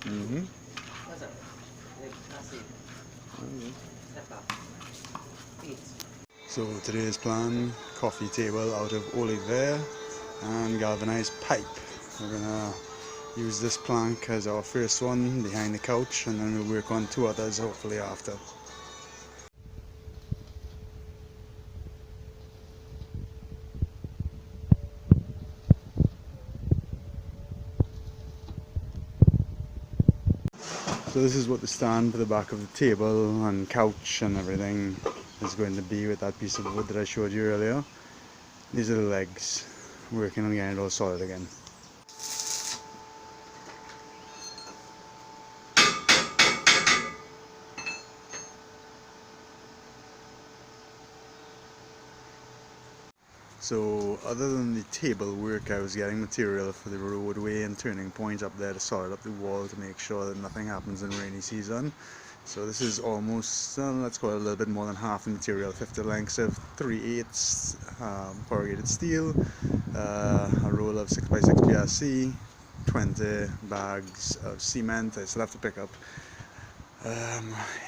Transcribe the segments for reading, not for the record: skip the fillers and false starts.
Mm-hmm. So today's plan, coffee table out of olive and galvanized pipe. We're gonna use this plank as our first one behind the couch, and then we'll work on 2 others hopefully after. So this is what the stand for the back of the table and couch and everything is going to be, with that piece of wood that I showed you earlier. These are the legs, working on getting it all solid again. So other than the table work, I was getting material for the roadway and turning point up there to solid up the wall to make sure that nothing happens in rainy season. So this is almost, let's call it a little bit more than half the material, 50 lengths of 3/8 corrugated steel, a roll of 6x6 PRC, 20 bags of cement. I still have to pick up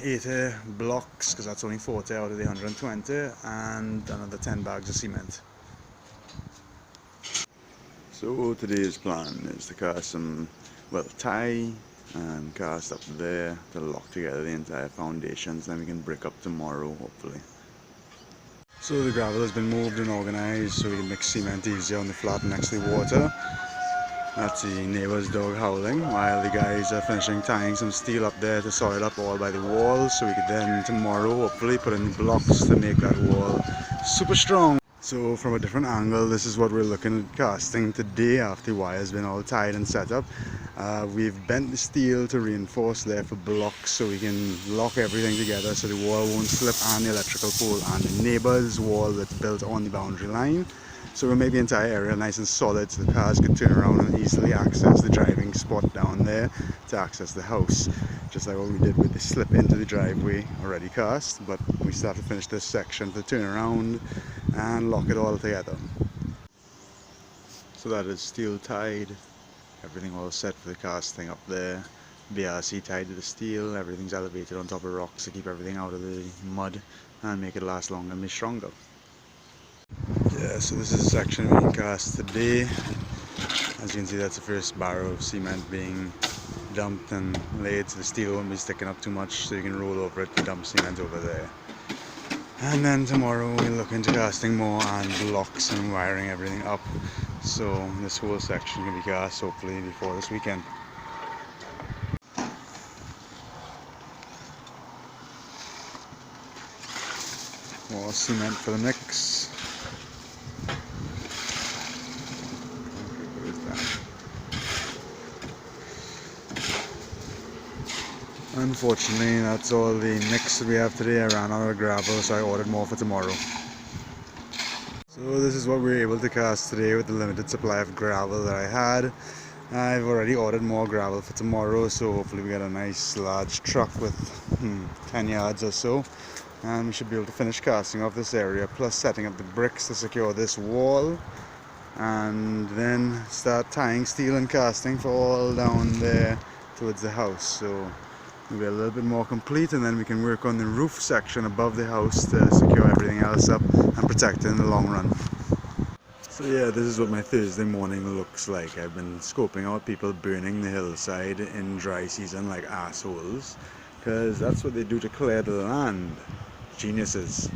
80 blocks because that's only 40 out of the 120, and another 10 bags of cement. So today's plan is to cast some, tie and cast up there to lock together the entire foundations, then we can brick up tomorrow hopefully. So the gravel has been moved and organised so we can mix cement easier on the flat next to the water. That's the neighbour's dog howling while the guys are finishing tying some steel up there to solid up all by the wall, so we could then tomorrow hopefully put in blocks to make that wall super strong. So from a different angle, this is what we're looking at casting today after the wire's been all tied and set up. We've bent the steel to reinforce there for blocks so we can lock everything together so the wall won't slip, and the electrical pole and the neighbour's wall that's built on the boundary line. So we'll make the entire area nice and solid so the cars can turn around and easily access the driving spot down there to access the house. Just like what we did with the slip into the driveway already cast, but we still have to finish this section for the turnaround and lock it all together. So that is steel tied, everything all set for the casting up there. BRC tied to the steel, everything's elevated on top of rocks to keep everything out of the mud and make it last longer and be stronger. Yeah, so this is a section being cast today. As you can see, that's the first barrel of cement being dumped and laid, so the steel won't be sticking up too much, so you can roll over it to dump cement over there. And then tomorrow we'll look into casting more and blocks and wiring everything up, so this whole section can be cast hopefully before this weekend. More cement for the mix. Unfortunately, that's all the mix that we have today. I ran out of gravel, so I ordered more for tomorrow. So this is what we were able to cast today with the limited supply of gravel that I had. I've already ordered more gravel for tomorrow, so hopefully we get a nice large truck with 10 yards or so, and we should be able to finish casting off this area, plus setting up the bricks to secure this wall, and then start tying steel and casting for all down there towards the house. So we'll be a little bit more complete, and then we can work on the roof section above the house to secure everything else up and protect it in the long run. So yeah, this is what my Thursday morning looks like. I've been scoping out people burning the hillside in dry season like assholes, because that's what they do to clear the land. Geniuses.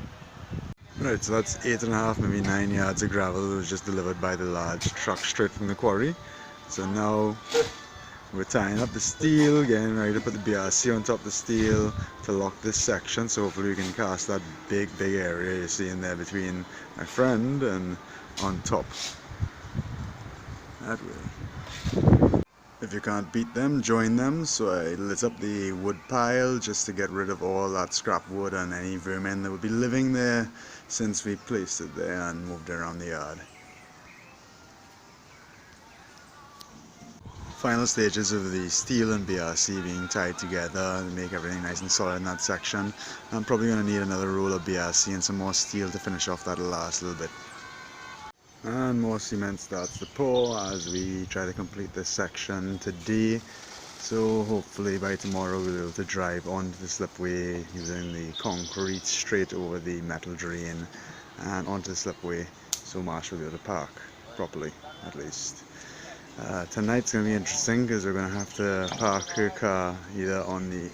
Right, so that's 8.5, maybe 9 yards of gravel that was just delivered by the large truck straight from the quarry. So now we're tying up the steel, getting ready to put the BRC on top of the steel to lock this section, so hopefully we can cast that big area you see in there between my friend and on top. That way. If you can't beat them, join them. So I lit up the wood pile just to get rid of all that scrap wood and any vermin that would be living there since we placed it there and moved it around the yard. Final stages of the steel and BRC being tied together to make everything nice and solid in that section. I'm probably going to need another roll of BRC and some more steel to finish off that last little bit. And more cement starts to pour as we try to complete this section today. So hopefully by tomorrow we'll be able to drive onto the slipway using the concrete straight over the metal drain and onto the slipway, so Marsh will be able to park properly at least. Tonight's going to be interesting because we're going to have to park her car either on the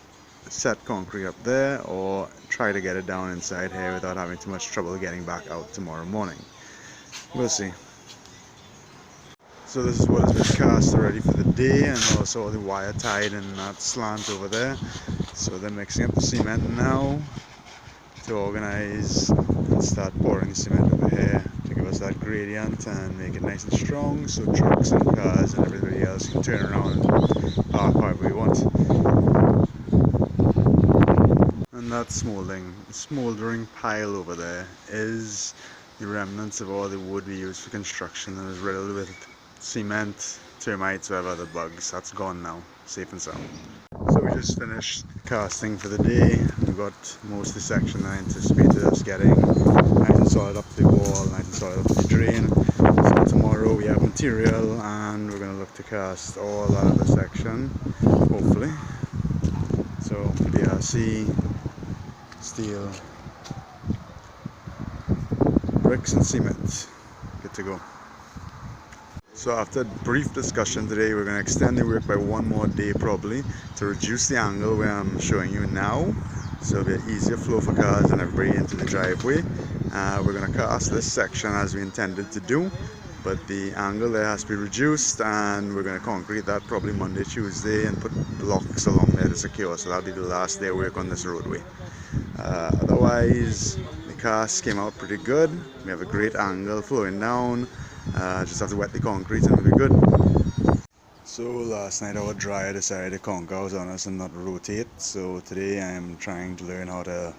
set concrete up there or try to get it down inside here without having too much trouble getting back out tomorrow morning. We'll see. So this is what has been cast already for the day, and also the wire tied in that slant over there. So they're mixing up the cement now to organize and start pouring the cement over here to give us that gradient and make it nice and strong so trucks and cars and everybody else can turn around and park however we want. And that smouldering pile over there is the remnants of all the wood we used for construction that was riddled with cement, termites, whatever other bugs. That's gone now, safe and sound. So we just finished casting for the day. We got most of the section I anticipated us getting nice and solid up the wall, nice and solid up the drain. So tomorrow we have material and we're going to look to cast all that other section, hopefully. So BRC, steel, bricks and cement, good to go. So after a brief discussion today, we're going to extend the work by one more day probably to reduce the angle where I'm showing you now, so it'll be an easier flow for cars and everybody into the driveway. We're going to cast this section as we intended to do, but the angle there has to be reduced, and we're going to concrete that probably Monday, Tuesday, and put blocks along there to secure, so that'll be the last day of work on this roadway. Otherwise, the cast came out pretty good. We have a great angle flowing down. Just have to wet the concrete and we'll be good. So last night our dryer decided to conk out on us and not rotate, so today I am trying to learn how to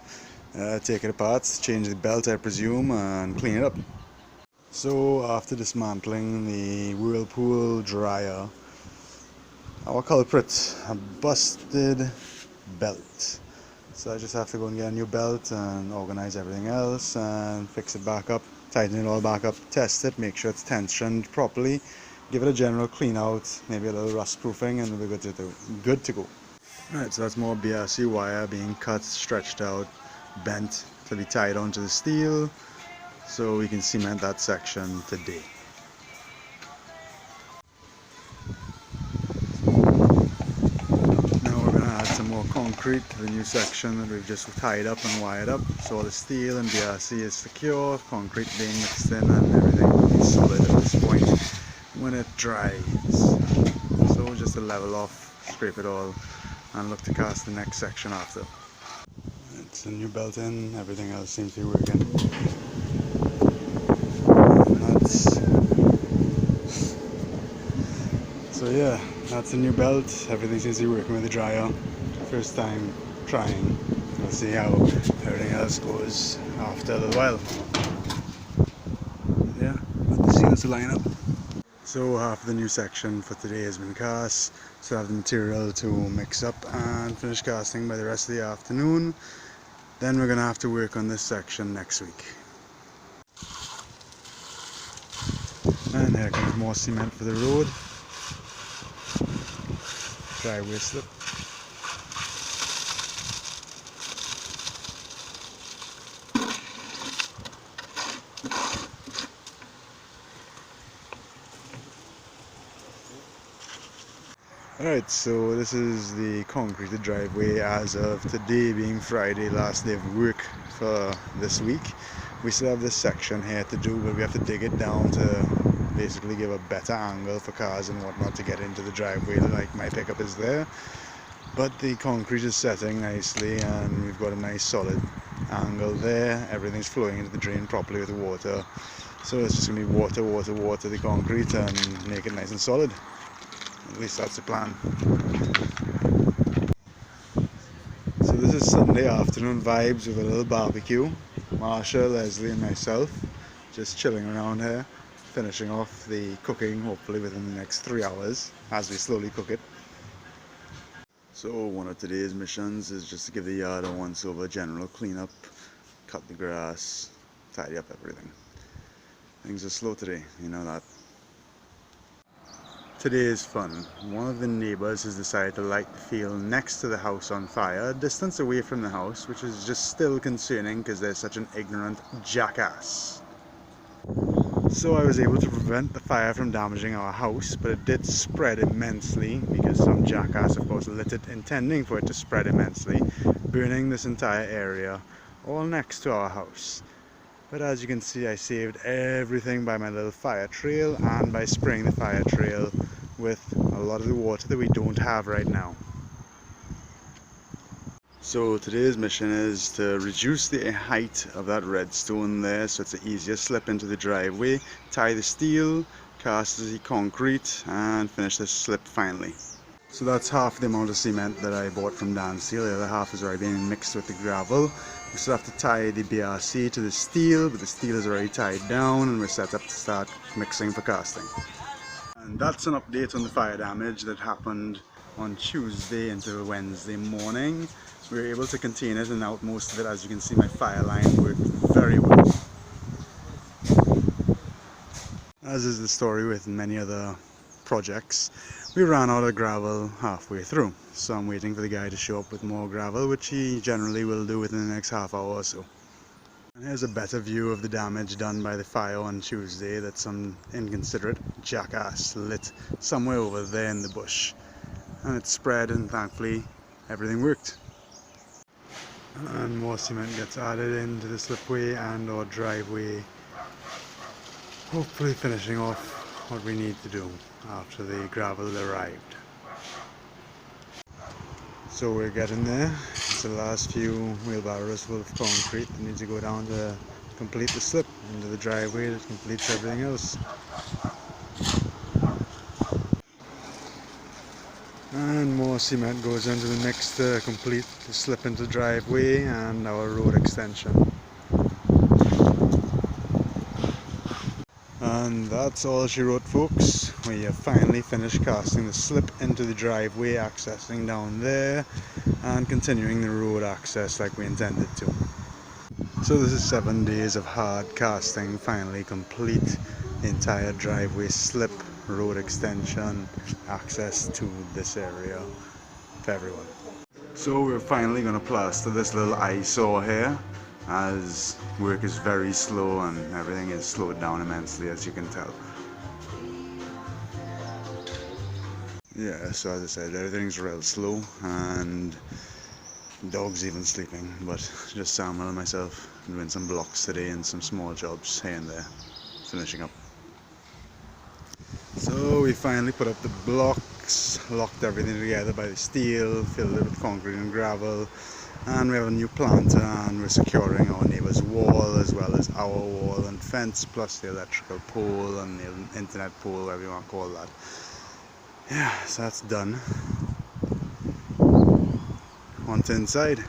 take it apart, change the belt I presume, and clean it up. So after dismantling the Whirlpool dryer, our culprit, a busted belt. So I just have to go and get a new belt and organize everything else and fix it back up, tighten it all back up, test it, make sure it's tensioned properly, give it a general clean out, maybe a little rust proofing, and we're good to go. Alright, so that's more BRC wire being cut, stretched out, bent to be tied onto the steel so we can cement that section today. Some more concrete to the new section that we've just tied up and wired up, so all the steel and BRC is secure, concrete being mixed in, and everything will be solid at this point when it dries. So just to level off, scrape it all, and look to cast the next section after. It's a new belt in, everything else seems to be working. So yeah, that's the new belt, everything seems to be working with the dryer. First time trying. We'll see how everything else goes after a little while. Yeah, let the seals line up. So half the new section for today has been cast, so I have the material to mix up and finish casting by the rest of the afternoon. Then we're going to have to work on this section next week. And here comes more cement for the road. Driveway slip. Alright, so this is the concreted driveway as of today being Friday, last day of work for this week. We still have this section here to do, but we have to dig it down to basically give a better angle for cars and whatnot to get into the driveway, like my pickup is there. But the concrete is setting nicely and we've got a nice solid angle there. Everything's flowing into the drain properly with the water. So it's just going to be water the concrete and make it nice and solid. At least that's the plan. So this is Sunday afternoon vibes with a little barbecue. Marsha, Leslie and myself just chilling around here. finishing off the cooking, hopefully within the next 3 hours as we slowly cook it. So one of today's missions is just to give the yard a once over general cleanup, cut the grass, tidy up everything. Things are slow today, you know that. Today is fun. One of the neighbors has decided to light the field next to the house on fire, a distance away from the house, which is just still concerning because they're such an ignorant jackass. So I was able to prevent the fire from damaging our house, but it did spread immensely because some jackass of course lit it intending for it to spread immensely, burning this entire area all next to our house. But as you can see, I saved everything by my little fire trail and by spraying the fire trail with a lot of the water that we don't have right now. So today's mission is to reduce the height of that redstone there so it's an easier slip into the driveway, tie the steel, cast the concrete and finish the slip finally. So that's half the amount of cement that I bought from Dan Steel. The other half is already being mixed with the gravel. We still have to tie the BRC to the steel, but the steel is already tied down and we're set up to start mixing for casting. And that's an update on the fire damage that happened on Tuesday into Wednesday morning. We were able to contain it and out most of it. As you can see, my fire line worked very well. As is the story with many other projects, we ran out of gravel halfway through. So I'm waiting for the guy to show up with more gravel, which he generally will do within the next half hour or so. And here's a better view of the damage done by the fire on Tuesday that some inconsiderate jackass lit somewhere over there in the bush. And it spread and thankfully everything worked. And more cement gets added into the slipway and our driveway, hopefully finishing off what we need to do after the gravel arrived. So we're getting there. It's the last few wheelbarrows full of concrete that need to go down to complete the slip into the driveway that completes everything else. And more cement goes into the mix to complete the slip into the driveway and our road extension. And that's all she wrote, folks. We have finally finished casting the slip into the driveway, accessing down there and continuing the road access like we intended to. So this is 7 days of hard casting, finally complete. The entire driveway slip, road extension, access to this area for everyone. So we're finally going to plaster this little eyesore here, as work is very slow and everything is slowed down immensely, as you can tell. Yeah, so as I said, everything's real slow and dog's even sleeping, but just Samuel and myself doing some blocks today and some small jobs here and there, finishing up. So we finally put up the blocks, locked everything together by the steel, filled it with concrete and gravel, and we have a new planter and we're securing our neighbor's wall as well as our wall and fence, plus the electrical pole and the internet pole, whatever you want to call that. Yeah, so that's done. On to inside.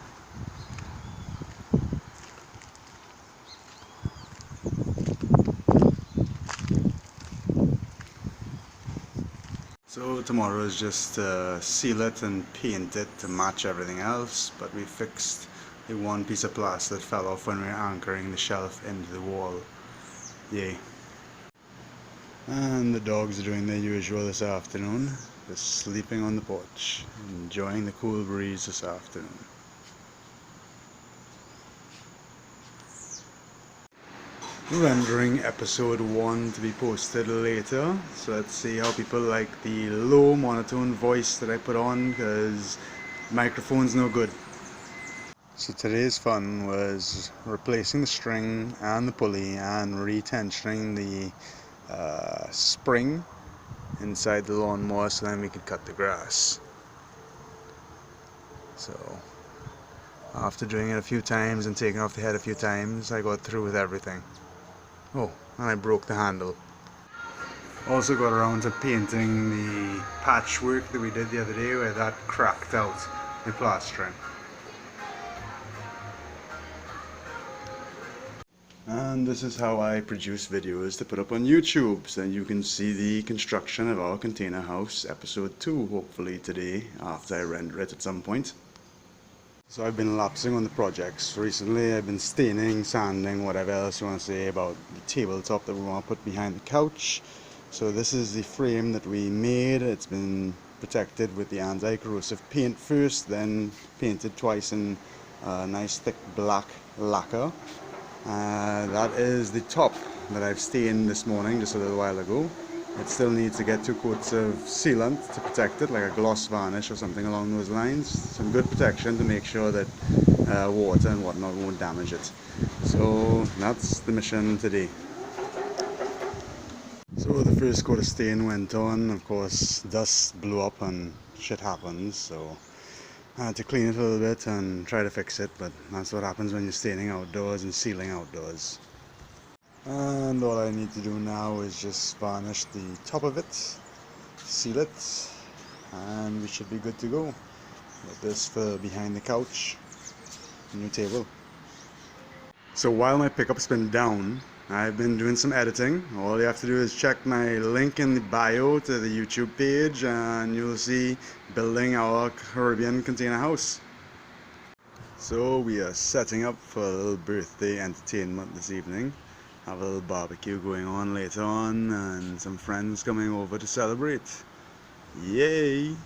So tomorrow is just seal it and paint it to match everything else, but we fixed the one piece of plaster that fell off when we were anchoring the shelf into the wall. Yay. And the dogs are doing their usual this afternoon, just sleeping on the porch, enjoying the cool breeze this afternoon. Rendering episode 1 to be posted later, so let's see how people like the low monotone voice that I put on, because the microphone's no good. So today's fun was replacing the string and the pulley and retensioning the spring inside the lawnmower so then we could cut the grass. So after doing it a few times and taking off the head a few times, I got through with everything. Oh, and I broke the handle. Also got around to painting the patchwork that we did the other day where that cracked out the plastering. And this is how I produce videos to put up on YouTube. So you can see the construction of our container house, episode 2, hopefully today, after I render it at some point. So I've been lapsing on the projects recently. I've been staining, sanding, whatever else you want to say about the tabletop that we want to put behind the couch. So this is the frame that we made. It's been protected with the anti-corrosive paint first, then painted twice in nice thick black lacquer. That is the top that I've stained this morning, just a little while ago. It still needs to get 2 coats of sealant to protect it, like a gloss varnish or something along those lines. Some good protection to make sure that water and whatnot won't damage it. So that's the mission today. So the first coat of stain went on. Of course, dust blew up and shit happens, so I had to clean it a little bit and try to fix it, but that's what happens when you're staining outdoors and sealing outdoors. And all I need to do now is just varnish the top of it, seal it, and we should be good to go. With this for behind the couch, new table. So while my pickup's been down, I've been doing some editing. All you have to do is check my link in the bio to the YouTube page and you'll see building our Caribbean container house. So we are setting up for a little birthday entertainment this evening. Have a little barbecue going on later on and some friends coming over to celebrate. Yay!